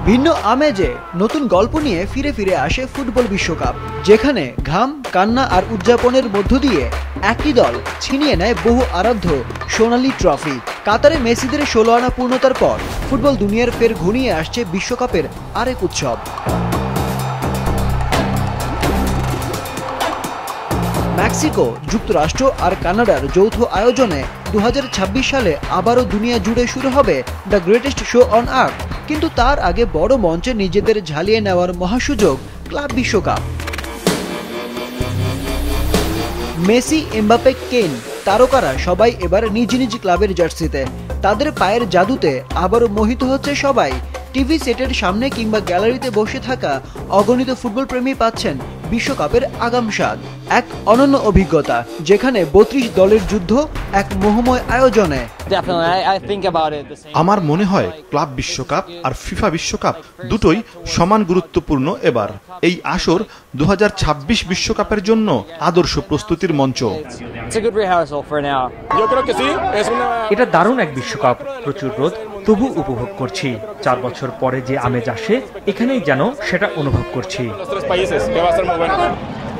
ভিন্ন আমেজে নতুন গল্প নিয়ে ফিরে ফিরে আসে ফুটবল বিশ্বকাপ, যেখানে ঘাম, কান্না আর উদযাপনের মধ্য দিয়ে একই দল ছিনিয়ে নেয় বহু আরাধ্য সোনালী ট্রফি। কাতারে মেসিদের 16 আনা পূর্ণতার পর ফুটবল দুনিয়ার ফের ঘনিয়ে আসছে বিশ্বকাপের আরেক উৎসব। মেক্সিকো, যুক্তরাষ্ট্র আর কানাডার যৌথ আয়োজনে 2026 সালে আবারও দুনিয়া জুড়ে শুরু হবে the greatest show on earth. কিন্তু তার আগে বড় মঞ্চে নিজেদের ঝালিয়ে নেওয়ার মহাসুযোগ ক্লাব বিশ্বকাপ। মেসি, এমবাপ্পে, কেন তারকারা সবাই এবার নিজ নিজ ক্লাবের জার্সিতে। তাদের পায়ের জাদুতে আবারও মোহিত হচ্ছে সবাই। টিভি সেটের সামনে কিংবা গ্যালারিতে বসে থাকা অগণিত ফুটবল প্রেমী পাচ্ছেন বিশ্বকাপের আগাম স্বাদ। এক অনন্য অভিজ্ঞতা, যেখানে 32 দলের যুদ্ধ এক মোহময় আয়োজনে। আমার মনে হয় ক্লাব বিশ্বকাপ আর ফিফা বিশ্বকাপ দুটোই সমান গুরুত্বপূর্ণ। এবার এই আসর 2026 বিশ্বকাপের জন্য আদর্শ প্রস্তুতির মঞ্চ। এটা দারুণ এক বিশ্বকাপ, প্রচুর রোদ, তবু উপভোগ করছি। 4 বছর পরে যে আমেজ আসে, এখানেই যেন সেটা অনুভব করছি।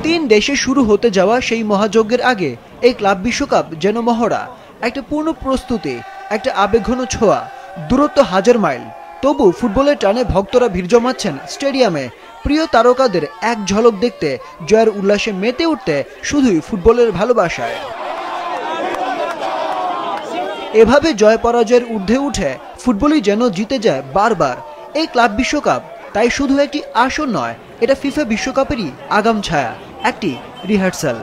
3 দেশে শুরু হতে যাওয়া সেই মহাযজ্ঞের আগে এই ক্লাব বিশ্বকাপ যেন মহড়া, একটা পূর্ণ প্রস্তুতি, একটা আবেগঘন ছোঁয়া। দূরত্ব 1000 মাইল, তবু ফুটবলের টানে ভক্তরা ভিড় জমাচ্ছেন স্টেডিয়ামে। প্রিয় তারকাদের এক ঝলক দেখতে, জয়ের উল্লাসে মেতে উঠতে শুধুই ফুটবলের ভালোবাসায়। এভাবে জয় পরাজয়ের ঊর্ধ্বে উঠে ফুটবলই যেন জিতে যায় বারবার। এই ক্লাব বিশ্বকাপ তাই শুধু একটি আসর নয়, এটা ফিফা বিশ্বকাপেরই আগাম ছায়া, একটি রিহার্সাল।